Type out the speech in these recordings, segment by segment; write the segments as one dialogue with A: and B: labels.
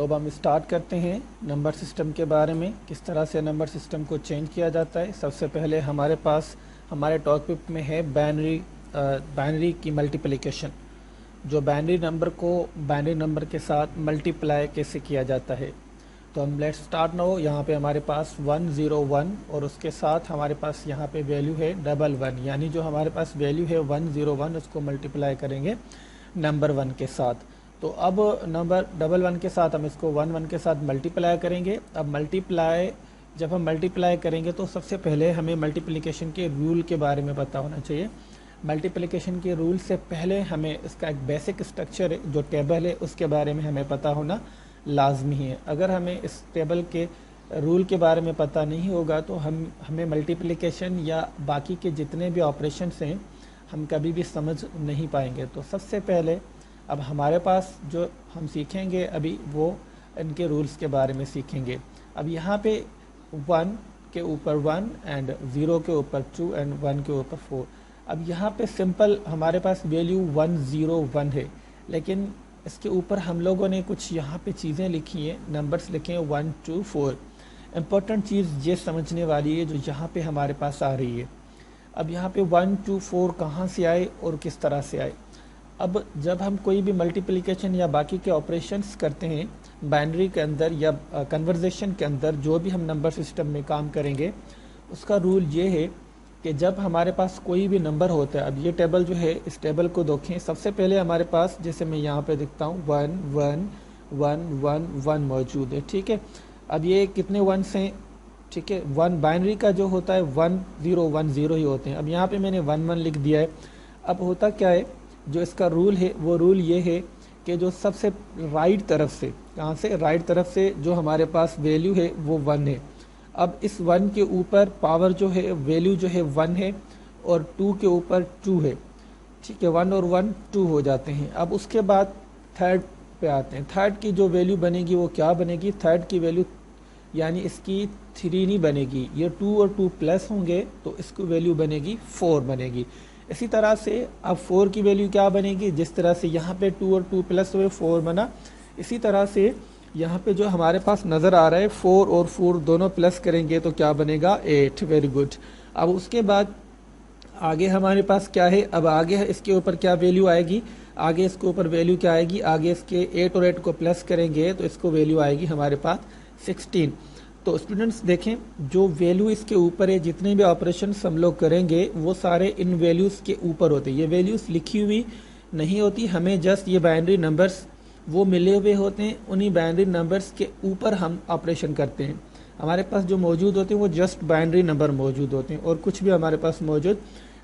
A: तो अब हम स्टार्ट करते हैं नंबर सिस्टम के बारे में, किस तरह से नंबर सिस्टम को चेंज किया जाता है। सबसे पहले हमारे पास हमारे टॉपिक में है बाइनरी की मल्टीप्लिकेशन। जो बाइनरी नंबर को बाइनरी नंबर के साथ मल्टीप्लाई कैसे किया जाता है। तो हम लेट्स स्टार्ट नाउ। यहाँ पे हमारे पास 101 और उसके साथ हमारे पास यहाँ पे वैल्यू है 11, यानी जो हमारे पास वैल्यू है 101 उसको मल्टीप्लाई करेंगे नंबर 1 के साथ। तो अब नंबर 11 के साथ हम इसको 11 के साथ मल्टीप्लाई करेंगे। अब जब हम मल्टीप्लाई करेंगे तो सबसे पहले हमें मल्टीप्लिकेशन के रूल के बारे में पता होना चाहिए। मल्टीप्लिकेशन के रूल से पहले हमें इसका एक बेसिक स्ट्रक्चर है, जो टेबल है, उसके बारे में हमें पता होना लाजमी है। अगर हमें इस टेबल के रूल के बारे में पता नहीं होगा तो हमें मल्टीप्लिकेशन या बाकी के जितने भी ऑपरेशंस हैं हम कभी भी समझ नहीं पाएंगे। तो सबसे पहले अब हमारे पास जो हम सीखेंगे अभी वो इनके रूल्स के बारे में सीखेंगे। अब यहाँ पे 1 के ऊपर 1 एंड 0 के ऊपर 2 एंड 1 के ऊपर 4। अब यहाँ पे सिंपल हमारे पास वैल्यू 101 है, लेकिन इसके ऊपर हम लोगों ने कुछ यहाँ पे चीज़ें लिखी हैं, नंबर्स लिखे हैं 1 2 4। इम्पोर्टेंट चीज़ ये समझने वाली है जो यहाँ पे हमारे पास आ रही है। अब यहाँ पे 1 2 4 कहाँ से आए और किस तरह से आए। अब जब हम कोई भी मल्टीप्लिकेशन या बाकी के ऑपरेशंस करते हैं बाइनरी के अंदर या कन्वर्जेशन के अंदर, जो भी हम नंबर सिस्टम में काम करेंगे उसका रूल ये है कि जब हमारे पास कोई भी नंबर होता है। अब ये टेबल जो है, इस टेबल को देखें। सबसे पहले हमारे पास, जैसे मैं यहाँ पे दिखता हूँ, 1 1 1 1 1 मौजूद है, ठीक है। अब ये कितने वंस हैं, ठीक है। 1 बाइनरी का जो होता है 1 0 1 0 ही होते हैं। अब यहाँ पे मैंने 1 1 लिख दिया है। अब होता क्या है, जो इसका रूल है वो रूल ये है कि जो सबसे राइट तरफ से, कहाँ से, राइट तरफ से जो हमारे पास वैल्यू है वो 1 है। अब इस 1 के ऊपर पावर जो है, वैल्यू जो है 1 है और 2 के ऊपर 2 है, ठीक है। 1 और 1 2 हो जाते हैं। अब उसके बाद थर्ड पे आते हैं। थर्ड की जो वैल्यू बनेगी वो क्या बनेगी, थर्ड की वैल्यू यानी इसकी 3 नहीं बनेगी, ये 2 और 2 प्लस होंगे तो इसकी वैल्यू बनेगी 4 बनेगी। इसी तरह से अब 4 की वैल्यू क्या बनेगी, जिस तरह से यहाँ पे 2 और 2 प्लस हुए 4 बना, इसी तरह से यहाँ पे जो हमारे पास नज़र आ रहा है 4 और 4 दोनों प्लस करेंगे तो क्या बनेगा, 8। Very good. अब उसके बाद आगे हमारे पास क्या है, अब आगे इसके ऊपर क्या वैल्यू आएगी, आगे इसके ऊपर वैल्यू क्या आएगी, आगे इसके 8 और 8 को प्लस करेंगे तो इसको वैल्यू आएगी हमारे पास 16। तो स्टूडेंट्स देखें, जो वैल्यू इसके ऊपर है, जितने भी ऑपरेशन हम लोग करेंगे वो सारे इन वैल्यूज़ के ऊपर होते हैं। ये वैल्यूज़ लिखी हुई नहीं होती, हमें जस्ट ये बाइनरी नंबर्स वो मिले हुए होते हैं, उन्हीं बाइनरी नंबर्स के ऊपर हम ऑपरेशन करते हैं। हमारे पास जो मौजूद होते हैं वो जस्ट बाइनरी नंबर मौजूद होते हैं और कुछ भी हमारे पास मौजूद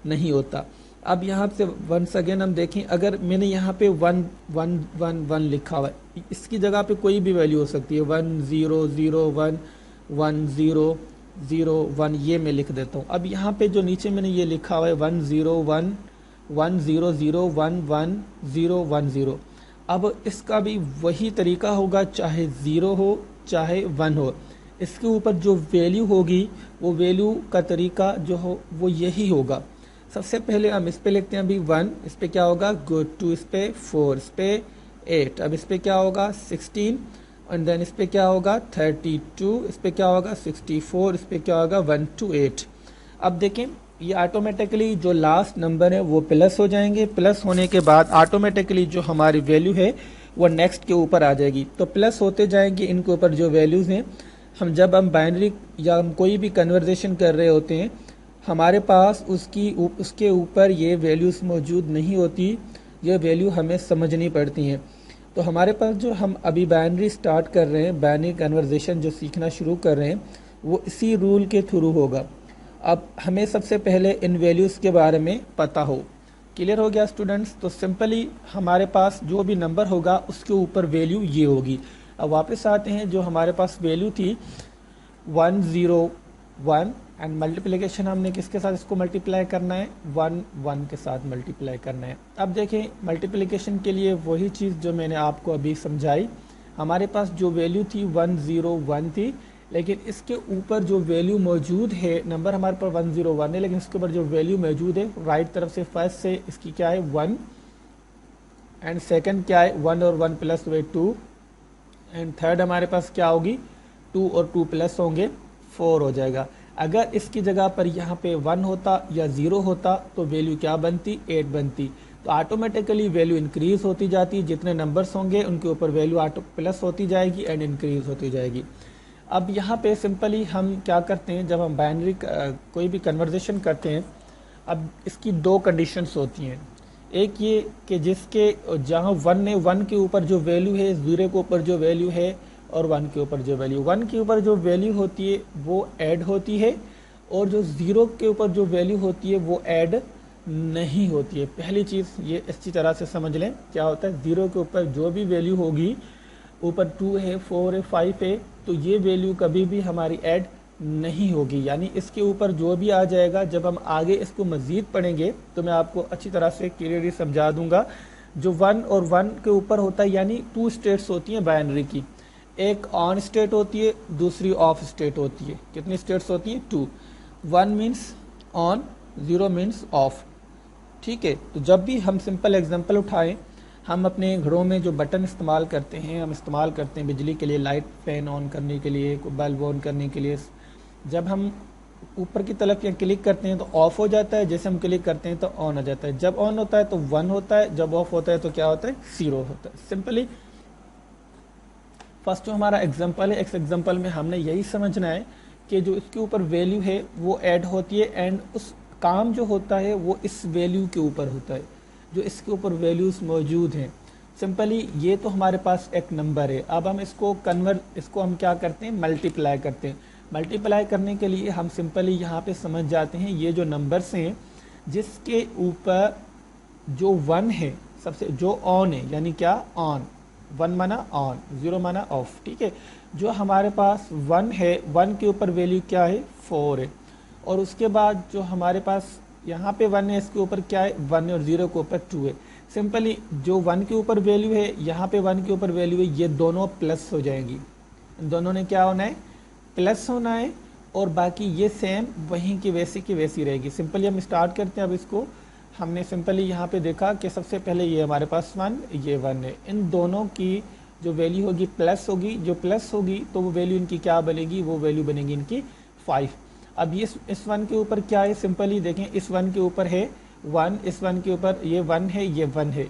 A: नहीं होता। अब यहाँ से वंस अगेन हम देखें, अगर मैंने यहाँ पे 1 1 1 1 लिखा हुआ है, इसकी जगह पे कोई भी वैल्यू हो सकती है, 1 0 0 1 1 0 0 1, ये मैं लिख देता हूँ। अब यहाँ पे जो नीचे मैंने ये लिखा हुआ है 1 0 1 1 0 0 1 1 0 1 0, अब इसका भी वही तरीका होगा, चाहे 0 हो चाहे 1 हो। इसके ऊपर जो वैल्यू होगी वो वैल्यू का तरीका जो हो वो यही होगा। सबसे पहले हम इस पे लिखते हैं अभी 1, इस पे क्या होगा, गुड, 2 इस पे 4, इस पे 8, अब इस पे क्या होगा 16, एंड देन इस पे क्या होगा 32, इस पे क्या होगा 64, इस पे क्या होगा 1 to 8। अब देखें, ये ऑटोमेटिकली जो लास्ट नंबर है वो प्लस हो जाएंगे। प्लस होने के बाद ऑटोमेटिकली जो हमारी वैल्यू है वो नेक्स्ट के ऊपर आ जाएगी। तो प्लस होते जाएंगे इनके ऊपर जो वैल्यूज़ हैं। जब हम बाइनरी या हम कोई भी कन्वर्जेशन कर रहे होते हैं, हमारे पास उसके ऊपर ये वैल्यूज़ मौजूद नहीं होती, ये वैल्यू हमें समझनी पड़ती हैं। तो हमारे पास जो हम अभी बाइनरी स्टार्ट कर रहे हैं, बाइनरी कन्वर्जेशन जो सीखना शुरू कर रहे हैं, वो इसी रूल के थ्रू होगा। अब हमें सबसे पहले इन वैल्यूज़ के बारे में पता हो। क्लियर हो गया स्टूडेंट्स। तो सिंपली हमारे पास जो भी नंबर होगा उसके ऊपर वैल्यू ये होगी। अब वापस आते हैं, जो हमारे पास वैल्यू थी 101 एंड मल्टीप्लिकेशन हमने किसके साथ इसको मल्टीप्लाई करना है, 1 1 के साथ मल्टीप्लाई करना है। अब देखें, मल्टीप्लिकेशन के लिए वही चीज़ जो मैंने आपको अभी समझाई। हमारे पास जो वैल्यू थी 101 थी, लेकिन इसके ऊपर जो वैल्यू मौजूद है, नंबर हमारे पास 101 है, लेकिन इसके ऊपर जो वैल्यू मौजूद है राइट तरफ से फर्स्ट से इसकी क्या है 1, एंड सेकंड क्या है 1 और 1 प्लस हुए 2, एंड थर्ड हमारे पास क्या होगी, 2 और 2 प्लस होंगे 4 हो जाएगा। अगर इसकी जगह पर यहाँ पे 1 होता या 0 होता तो वैल्यू क्या बनती, 8 बनती। तो ऑटोमेटिकली वैल्यू इंक्रीज होती जाती, जितने नंबर्स होंगे उनके ऊपर वैल्यू ऑटो प्लस होती जाएगी एंड इंक्रीज होती जाएगी। अब यहाँ पे सिंपली हम क्या करते हैं, जब हम बाइनरी कोई भी कन्वर्जेशन करते हैं, अब इसकी दो कंडीशंस होती हैं। एक ये कि जिसके जहाँ 1 ने 1 के ऊपर जो वैल्यू है, 0 के ऊपर जो वैल्यू है और 1 के ऊपर जो वैल्यू, 1 के ऊपर जो वैल्यू होती है वो ऐड होती है और जो 0 के ऊपर जो वैल्यू होती है वो ऐड नहीं होती है। पहली चीज़ ये अच्छी तरह से समझ लें, क्या होता है, 0 के ऊपर जो भी वैल्यू होगी, ऊपर 2 है, 4 है, 5 है, तो ये वैल्यू कभी भी हमारी ऐड नहीं होगी। यानी इसके ऊपर जो भी आ जाएगा, जब हम आगे इसको मज़ीद पढ़ेंगे तो मैं आपको अच्छी तरह से क्लियरली समझा दूंगा। जो 1 और 1 के ऊपर होता है, यानी 2 स्टेट्स होती हैं बाइनरी की, एक ऑन स्टेट होती है, दूसरी ऑफ स्टेट होती है। कितनी स्टेट्स होती हैं, 2। 1 मीन्स ऑन, 0 मीन्स ऑफ। ठीक है, तो जब भी हम सिंपल एग्जांपल उठाएं, हम अपने घरों में जो बटन इस्तेमाल करते हैं, हम इस्तेमाल करते हैं बिजली के लिए, लाइट फैन ऑन करने के लिए, बल्ब ऑन करने के लिए। जब हम ऊपर की तरफ या क्लिक करते हैं तो ऑफ हो जाता है, जैसे हम क्लिक करते हैं तो ऑन हो जाता है। जब ऑन होता है तो 1 होता है, जब ऑफ होता है तो क्या होता है, 0 होता है। सिंपली फर्स्ट जो हमारा एग्जांपल है, इस एग्जांपल में हमने यही समझना है कि जो इसके ऊपर वैल्यू है वो ऐड होती है एंड उस काम जो होता है वो इस वैल्यू के ऊपर होता है, जो इसके ऊपर वैल्यूज मौजूद हैं। सिंपली ये तो हमारे पास एक नंबर है। अब हम इसको इसको हम क्या करते हैं, मल्टीप्लाई करते हैं। मल्टीप्लाई करने के लिए हम सिंपली यहाँ पे समझ जाते हैं, ये जो नंबर्स हैं जिसके ऊपर जो 1 है, सबसे जो ऑन है, यानी क्या, ऑन, 1 माना ऑन, 0 माना ऑफ। ठीक है, जो हमारे पास 1 है, 1 के ऊपर वैल्यू क्या है, 4 है। और उसके बाद जो हमारे पास यहाँ पे 1 है, इसके ऊपर क्या है, 1 है और 0 के ऊपर 2 है। सिंपली जो 1 के ऊपर वैल्यू है, यहाँ पे 1 के ऊपर वैल्यू है, ये दोनों प्लस हो जाएंगी। दोनों ने क्या होना है, प्लस होना है, और बाकी ये सेम वहीं की वैसी रहेगी। सिंपली हम स्टार्ट करते हैं। अब इसको हमने सिंपली यहाँ पे देखा कि सबसे पहले ये हमारे पास 1, ये 1 है। इन दोनों की जो वैल्यू होगी प्लस होगी, जो प्लस होगी तो वो वैल्यू इनकी क्या बनेगी, वो वैल्यू बनेगी इनकी 5। अब ये इस 1 के ऊपर क्या है, सिंपली देखें, इस 1 के ऊपर है 1, इस 1 के ऊपर ये 1 है, ये 1 है।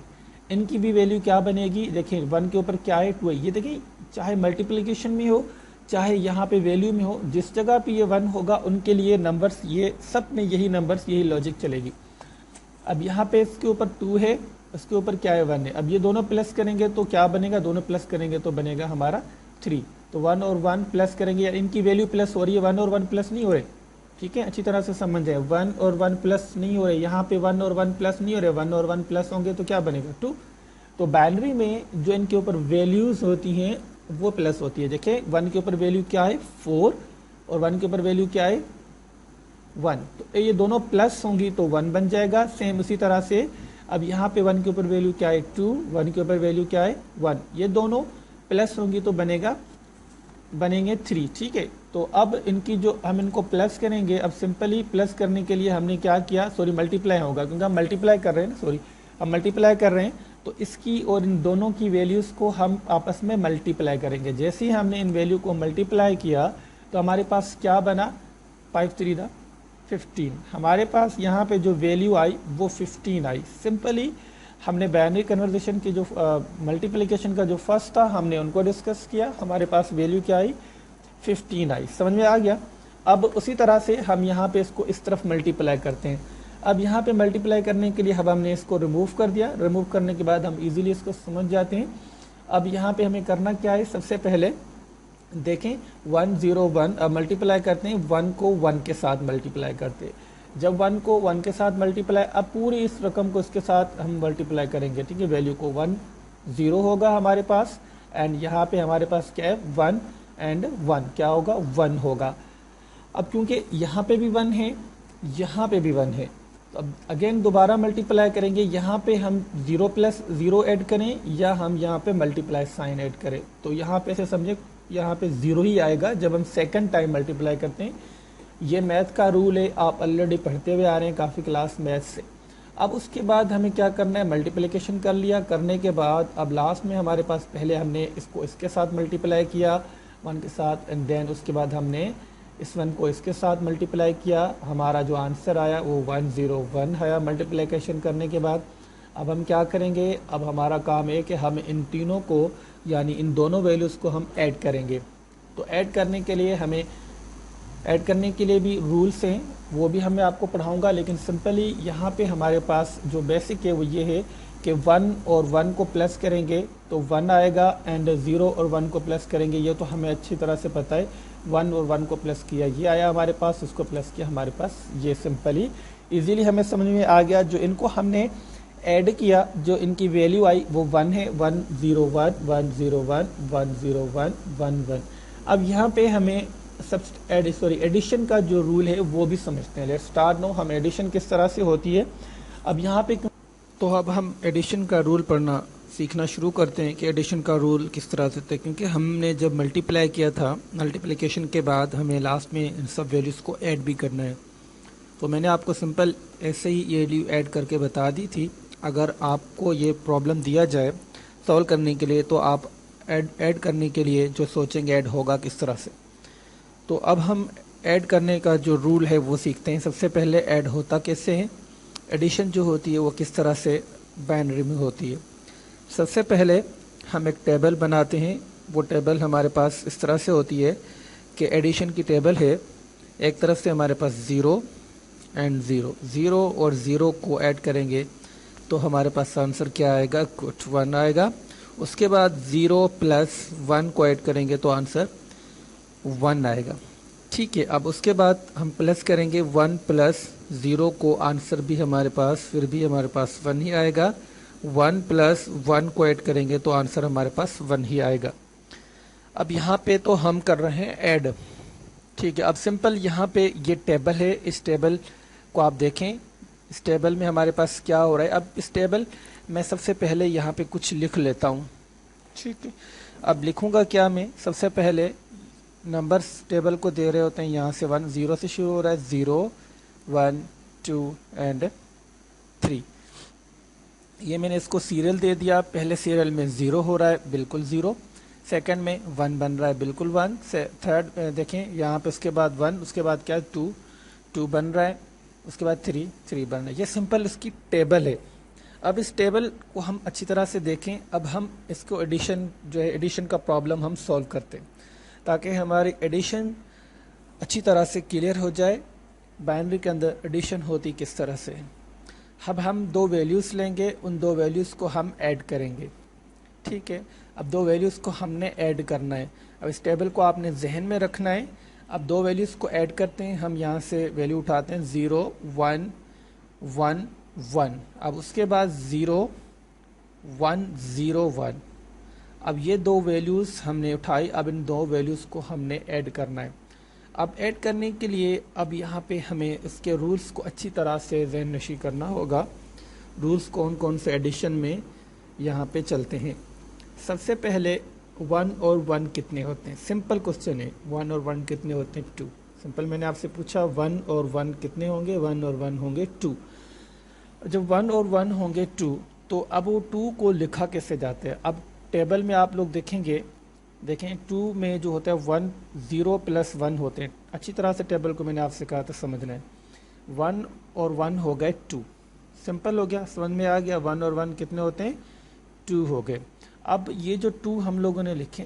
A: इनकी भी वैल्यू क्या बनेगी, देखें 1 के ऊपर क्या है, 2 है। ये देखिए, चाहे मल्टीप्लिकेशन में हो चाहे यहाँ पे वैल्यू में हो, जिस जगह पे ये 1 होगा उनके लिए नंबर्स, ये सब में यही नंबर्स, यही लॉजिक चलेगी। अब यहाँ पे इसके ऊपर 2 है, इसके ऊपर क्या है, 1 है। अब ये दोनों प्लस करेंगे तो क्या बनेगा, दोनों प्लस करेंगे तो बनेगा हमारा 3। तो 1 और 1 प्लस करेंगे, या इनकी वैल्यू प्लस हो रही है, 1 और 1 प्लस नहीं हो रहे। ठीक है, अच्छी तरह से समझ जाए, 1 और 1 प्लस नहीं हो रहे, यहाँ पे 1 और 1 प्लस नहीं हो रहे, 1 और 1 प्लस होंगे तो क्या बनेगा, 2। तो बाइनरी में जो इनके ऊपर वैल्यूज होती हैं वो प्लस होती है। देखिए 1 के ऊपर वैल्यू क्या है, 4, और 1 के ऊपर वैल्यू क्या है, 1। तो ये दोनों प्लस होंगी तो 1 बन जाएगा। सेम उसी तरह से अब यहाँ पे 1 के ऊपर वैल्यू क्या है, 2, 1 के ऊपर वैल्यू क्या है, 1। ये दोनों प्लस होंगी तो बनेंगे 3। ठीक है, तो अब इनकी जो हम इनको प्लस करेंगे, अब सिंपली प्लस करने के लिए हमने क्या किया, सॉरी मल्टीप्लाई होगा क्योंकि हम मल्टीप्लाई कर रहे हैं ना, सॉरी हम मल्टीप्लाई कर रहे हैं, तो इसकी और इन दोनों की वैल्यूज़ को हम आपस में मल्टीप्लाई करेंगे। जैसे ही हमने इन वैल्यू को मल्टीप्लाई किया तो हमारे पास क्या बना, 5 3 15। हमारे पास यहाँ पे जो वैल्यू आई वो 15 आई। सिंपली हमने बाइनरी कन्वर्जेशन की जो मल्टीप्लिकेशन का जो फर्स्ट था हमने उनको डिस्कस किया, हमारे पास वैल्यू क्या आई, 15 आई। समझ में आ गया। अब उसी तरह से हम यहाँ पे इसको इस तरफ मल्टीप्लाई करते हैं। अब यहाँ पे मल्टीप्लाई करने के लिए अब हमने इसको रिमूव कर दिया, रिमूव करने के बाद हम इजीली इसको समझ जाते हैं। अब यहाँ पे हमें करना क्या है, सबसे पहले देखें 1 0 1, अब मल्टीप्लाई करते हैं, 1 को 1 के साथ मल्टीप्लाई करते हैं। जब 1 को 1 के साथ मल्टीप्लाई, अब पूरी इस रकम को इसके साथ हम मल्टीप्लाई करेंगे। ठीक है, वैल्यू को 1 0 होगा हमारे पास, एंड यहाँ पे हमारे पास क्या है, 1 एंड 1 क्या होगा, 1 होगा। अब क्योंकि यहाँ पे भी 1 है, यहाँ पे भी 1 है, तो अब अगेन दोबारा मल्टीप्लाई करेंगे। यहाँ पे हम 0 प्लस 0 ऐड करें या हम यहाँ पे मल्टीप्लाई साइन ऐड करें, तो यहाँ पे से समझे यहाँ पे 0 ही आएगा जब हम सेकंड टाइम मल्टीप्लाई करते हैं। ये मैथ का रूल है, आप ऑलरेडी पढ़ते हुए आ रहे हैं काफ़ी क्लास मैथ से। अब उसके बाद हमें क्या करना है, मल्टीप्लिकेशन कर लिया, करने के बाद अब लास्ट में हमारे पास पहले हमने इसको इसके साथ मल्टीप्लाई किया 1 के साथ, एंड देन उसके बाद हमने इस 1 को इसके साथ मल्टीप्लाई किया, हमारा जो आंसर आया वो 101 आया मल्टीप्लिकेशन करने के बाद। अब हम क्या करेंगे, अब हमारा काम है कि हम इन तीनों को यानी इन दोनों वैल्यूज़ को हम ऐड करेंगे। तो ऐड करने के लिए हमें ऐड करने के लिए भी रूल्स हैं, वो भी हमें आपको पढ़ाऊंगा, लेकिन सिंपली यहाँ पे हमारे पास जो बेसिक है वो ये है कि 1 और 1 को प्लस करेंगे तो 1 आएगा, एंड 0 और 1 को प्लस करेंगे, ये तो हमें अच्छी तरह से पता है। 1 और 1 को प्लस किया ये आया हमारे पास, उसको प्लस किया हमारे पास, ये सिंपली इजीली हमें समझ में आ गया। जो इनको हमने ऐड किया, जो इनकी वैल्यू आई वो 1 है, 101 101 101 11। अब यहाँ पे हमें एडिशन का जो रूल है वो भी समझते हैं। लेट्स स्टार्ट नो, हम एडिशन किस तरह से होती है। अब यहाँ पे तो अब हम एडिशन का रूल पढ़ना सीखना शुरू करते हैं कि एडिशन का रूल किस तरह से होता है, क्योंकि हमने जब मल्टीप्लाई किया था, मल्टीप्लिकेशन के बाद हमें लास्ट में इन सब वैल्यूज़ को ऐड भी करना है। तो मैंने आपको सिंपल ऐसे ही ये वैल्यू ऐड करके बता दी थी। अगर आपको ये प्रॉब्लम दिया जाए सॉल्व करने के लिए, तो आप ऐड करने के लिए जो सोचेंगे ऐड होगा किस तरह से। तो अब हम ऐड करने का जो रूल है वो सीखते हैं। सबसे पहले ऐड होता कैसे है, एडिशन जो होती है वो किस तरह से बाइनरी में होती है। सबसे पहले हम एक टेबल बनाते हैं। वो टेबल हमारे पास इस तरह से होती है कि एडिशन की टेबल है, एक तरफ से हमारे पास 0 एंड 0, 0 और 0 को ऐड करेंगे तो हमारे पास आंसर क्या आएगा, कुछ 1 आएगा। उसके बाद 0 प्लस 1 को ऐड करेंगे तो आंसर 1 आएगा। ठीक है, अब उसके बाद हम प्लस करेंगे 1 प्लस 0 को, आंसर भी हमारे पास फिर भी हमारे पास 1 ही आएगा। 1 प्लस 1 को ऐड करेंगे तो आंसर हमारे पास 1 ही आएगा। अब यहाँ पे तो हम कर रहे हैं ऐड। ठीक है, अब सिंपल यहाँ पे ये टेबल है, इस टेबल को आप देखें, इस टेबल में हमारे पास क्या हो रहा है। अब इस टेबल मैं सबसे पहले यहाँ पे कुछ लिख लेता हूँ। ठीक है, अब लिखूँगा क्या मैं, सबसे पहले नंबर्स टेबल को दे रहे होते हैं, यहाँ से 1 0 से शुरू हो रहा है, 0 1 2 एंड 3। ये मैंने इसको सीरियल दे दिया। पहले सीरियल में 0 हो रहा है, बिल्कुल 0। सेकंड में 1 बन रहा है, बिल्कुल 1। थर्ड देखें यहाँ पे, उसके बाद 1, उसके बाद क्या है 2 2 बन रहा है, उसके बाद 3 3 बन रहा है। ये सिंपल इसकी टेबल है। अब इस टेबल को हम अच्छी तरह से देखें। अब हम इसको एडिशन जो है, एडिशन का प्रॉब्लम हम सॉल्व करते हैं ताकि हमारी एडिशन अच्छी तरह से क्लियर हो जाए। बाइनरी के अंदर एडिशन होती किस तरह से। अब हम 2 वैल्यूज़ लेंगे, उन 2 वैल्यूज़ को हम ऐड करेंगे। ठीक है, अब 2 वैल्यूज़ को हमने ऐड करना है। अब इस टेबल को आपने जहन में रखना है। अब 2 वैल्यूज़ को ऐड करते हैं, हम यहाँ से वैल्यू उठाते हैं 0 1 1 1। अब उसके बाद 0 1 0 1। अब ये 2 वैल्यूज़ हमने उठाई। अब इन 2 वैल्यूज़ को हमने ऐड करना है। अब ऐड करने के लिए अब यहाँ पे हमें इसके रूल्स को अच्छी तरह से ज़हन नशी करना होगा। रूल्स कौन कौन से एडिशन में यहाँ पे चलते हैं। सबसे पहले 1 और 1 कितने होते हैं, सिंपल क्वेश्चन है। 1 और 1 कितने होते हैं, 2। सिंपल मैंने आपसे पूछा 1 और 1 कितने होंगे, 1 और 1 होंगे 2। जब 1 और 1 होंगे 2, तो अब वो 2 को लिखा कैसे जाते हैं। अब टेबल में आप लोग देखेंगे, देखें 2 में जो होता है 1 0 प्लस 1 होते हैं। अच्छी तरह से टेबल को मैंने आपसे कहा था समझना है। 1 और 1 हो गए 2, सिंपल हो गया, समझ में आ गया। 1 और 1 कितने होते हैं, 2 हो गए। अब ये जो 2 हम लोगों ने लिखे,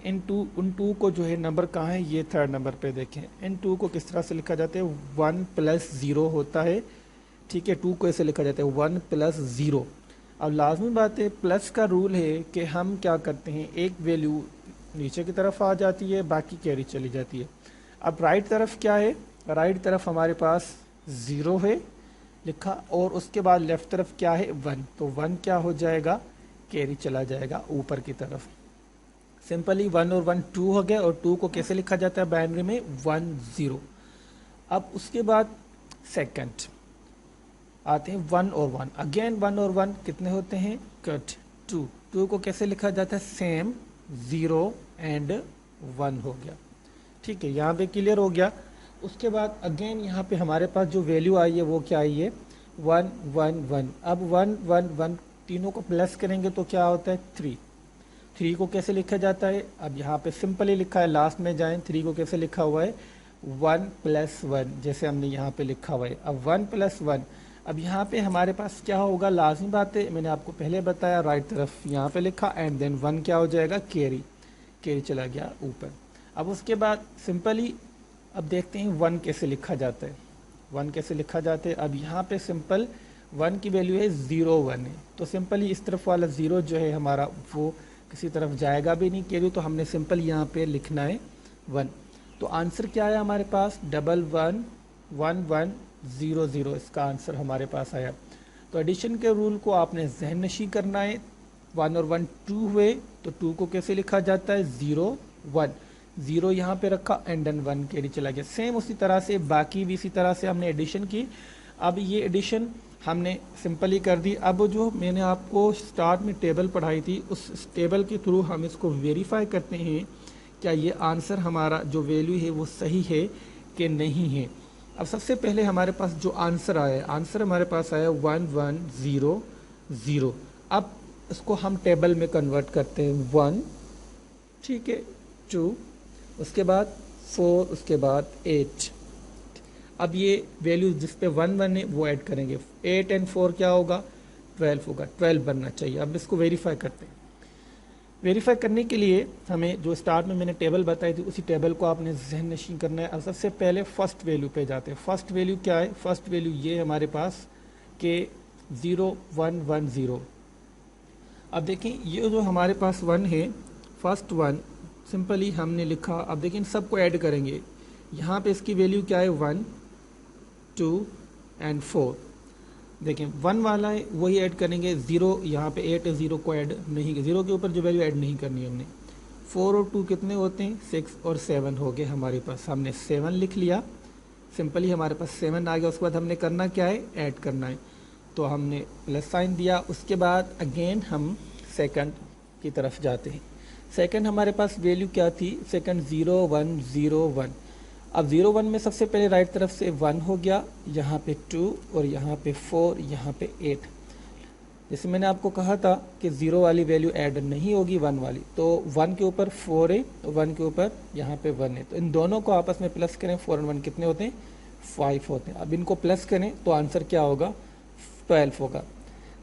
A: उन 2 को जो है नंबर कहाँ है, ये 3rd नंबर पे देखें। इन 2 को किस तरह से लिखा जाता है, 1 प्लस 0 होता है। ठीक है, 2 को ऐसे लिखा जाता है 1 प्लस 0। अब लाजमी बात है, प्लस का रूल है कि हम क्या करते हैं, एक वैल्यू नीचे की तरफ आ जाती है, बाकी कैरी चली जाती है। अब राइट तरफ क्या है, राइट तरफ हमारे पास 0 है लिखा, और उसके बाद लेफ्ट तरफ क्या है 1, तो 1 क्या हो जाएगा, कैरी चला जाएगा ऊपर की तरफ। सिंपली 1 और 1 2 हो गए, और 2 को कैसे लिखा जाता है बाइनरी में, 1 0। अब उसके बाद सेकंड आते हैं 1 और 1। अगेन 1 और 1 कितने होते हैं, कट 2। 2 को कैसे लिखा जाता है, सेम 0 एंड 1 हो गया। ठीक है, यहाँ पे क्लियर हो गया। उसके बाद अगेन यहाँ पे हमारे पास जो वैल्यू आई है वो क्या आई है, 1 1 1। अब 1 1 1 तीनों को प्लस करेंगे तो क्या होता है 3। 3 को कैसे लिखा जाता है, अब यहाँ पे सिंपली लिखा है, लास्ट में जाएं, 3 को कैसे लिखा हुआ है 1 + 1, जैसे हमने यहाँ पे लिखा हुआ है। अब 1 + 1, अब यहाँ पे हमारे पास क्या होगा, लाजमी बात है, मैंने आपको पहले बताया, राइट तरफ यहाँ पे लिखा एंड देन 1 क्या हो जाएगा कैरी चला गया ऊपर। अब उसके बाद सिंपली अब देखते हैं 1 कैसे लिखा जाता है, 1 कैसे लिखा जाता है। अब यहाँ पे सिंपल 1 की वैल्यू है 0 1 है, तो सिंपली इस तरफ वाला 0 जो है हमारा वो किसी तरफ जाएगा भी नहीं कैरी, तो हमने सिंपल यहाँ पे लिखना है 1। तो आंसर क्या आया हमारे पास 1 1 1 1 0 0, इसका आंसर हमारे पास आया। तो एडिशन के रूल को आपने जहन नशी करना है। 1 और 1 2 हुए, तो 2 को कैसे लिखा जाता है 0 1, 0 यहाँ पे रखा एंड देन 1 कैरी चला गया। सेम उसी तरह से बाकी भी इसी तरह से हमने एडिशन की। अब ये एडिशन हमने सिंपली कर दी। अब जो मैंने आपको स्टार्ट में टेबल पढ़ाई थी, उस टेबल के थ्रू हम इसको वेरीफाई करते हैं क्या ये आंसर हमारा जो वैल्यू है वो सही है कि नहीं है। अब सबसे पहले हमारे पास जो आंसर आया, आंसर हमारे पास आया 1 1 0 0। अब इसको हम टेबल में कन्वर्ट करते हैं 1, ठीक है, 2, उसके बाद 4, उसके बाद 8। अब ये वैल्यू जिस पे 1 1 है वो ऐड करेंगे, 8 एंड 4 क्या होगा 12 होगा, 12 बनना चाहिए। अब इसको वेरीफाई करते हैं। वेरीफाई करने के लिए हमें जो स्टार्ट में मैंने टेबल बताई थी उसी टेबल को आपने जहन नशीं करना है। अब सबसे पहले फर्स्ट वैल्यू पे जाते हैं। फर्स्ट वैल्यू क्या है, फर्स्ट वैल्यू ये हमारे पास के 0 1 1 0। अब देखें ये जो हमारे पास 1 है, फर्स्ट 1 सिंपली हमने लिखा। अब देखें इन सबको ऐड करेंगे, यहाँ पे इसकी वैल्यू क्या है 1 2 एंड 4। देखें 1 वाला है वही ऐड करेंगे, 0 यहाँ पे 8 है, 0 को ऐड नहीं, 0 के ऊपर जो वैल्यू ऐड नहीं करनी है हमने। 4 और 2 कितने होते हैं 6 और 7 हो गए हमारे पास, हमने 7 लिख लिया, सिंपली हमारे पास 7 आ गया। उसके बाद हमने करना क्या है ऐड करना है, तो हमने प्लस साइन दिया। उसके बाद अगेन हम सेकंड की तरफ जाते हैं। सेकंड हमारे पास वैल्यू क्या थी, सेकंड 0 1 0 1। अब 0 1 में सबसे पहले राइट तरफ से 1 हो गया, यहाँ पे 2 और यहाँ पे 4, यहाँ पे 8। जैसे मैंने आपको कहा था कि 0 वाली वैल्यू ऐड नहीं होगी 1 वाली, तो 1 के ऊपर 4 है, तो 1 के ऊपर यहाँ पे 1 है, तो इन दोनों को आपस में प्लस करें, 4 और 1 कितने होते हैं 5 होते हैं। अब इनको प्लस करें तो आंसर क्या होगा 12 होगा।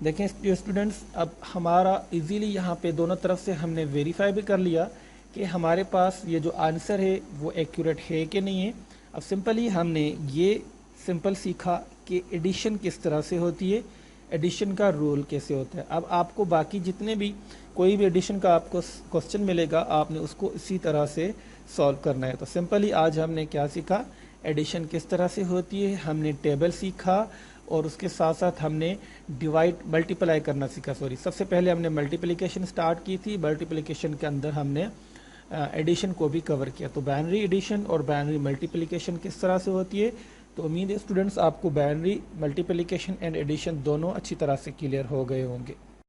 A: देखें स्टूडेंट्स, अब हमारा इजीली यहाँ पे दोनों तरफ से हमने वेरीफाई भी कर लिया कि हमारे पास ये जो आंसर है वो एक्यूरेट है कि नहीं है। अब सिंपली हमने ये सिंपल सीखा कि एडिशन किस तरह से होती है, एडिशन का रूल कैसे होता है। अब आपको बाकी जितने भी कोई भी एडिशन का आपको क्वेश्चन मिलेगा, आपने उसको इसी तरह से सॉल्व करना है। तो सिंपली आज हमने क्या सीखा, एडिशन किस तरह से होती है, हमने टेबल सीखा और उसके साथ साथ हमने डिवाइड मल्टीप्लाई करना सीखा। सबसे पहले हमने मल्टीप्लिकेशन स्टार्ट की थी, मल्टीप्लिकेशन के अंदर हमने एडिशन को भी कवर किया। तो बाइनरी एडिशन और बाइनरी मल्टीप्लिकेशन किस तरह से होती है, तो उम्मीद है स्टूडेंट्स आपको बाइनरी मल्टीप्लिकेशन एंड एडिशन दोनों अच्छी तरह से क्लियर हो गए होंगे।